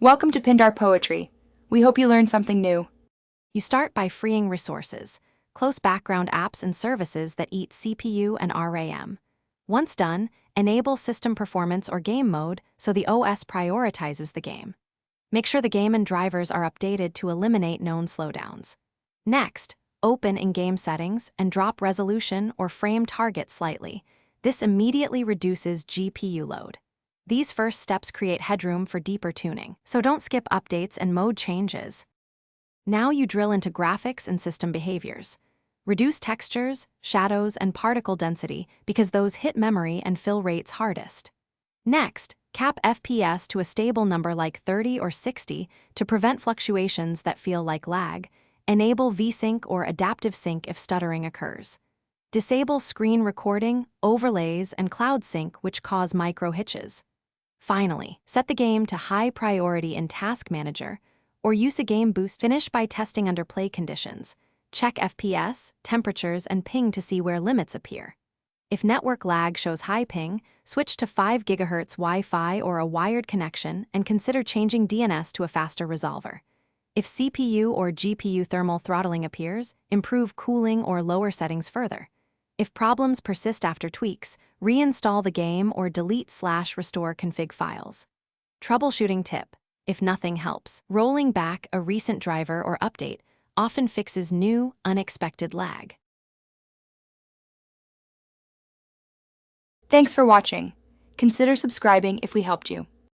Welcome to Pindar Poetry. We hope you learned something new. You start by freeing resources, close background apps and services that eat CPU and RAM. Once done, enable system performance or game mode so the OS prioritizes the game. Make sure the game and drivers are updated to eliminate known slowdowns. Next, open in-game settings and drop resolution or frame target slightly. This immediately reduces GPU load. These first steps create headroom for deeper tuning, so don't skip updates and mode changes. Now you drill into graphics and system behaviors. Reduce textures, shadows, and particle density because those hit memory and fill rates hardest. Next, cap FPS to a stable number like 30 or 60 to prevent fluctuations that feel like lag. Enable VSync or adaptive sync if stuttering occurs. Disable screen recording, overlays, and cloud sync which cause micro hitches. Finally, set the game to high priority in Task Manager, or use a game boost. Finish by testing under play conditions. Check FPS, temperatures, and ping to see where limits appear. If network lag shows high ping, switch to 5 GHz Wi-Fi or a wired connection and consider changing DNS to a faster resolver. If CPU or GPU thermal throttling appears, improve cooling or lower settings further. If problems persist after tweaks, reinstall the game or delete/restore config files. Troubleshooting tip: if nothing helps, rolling back a recent driver or update often fixes new, unexpected lag. Thanks for watching. Consider subscribing if we helped you.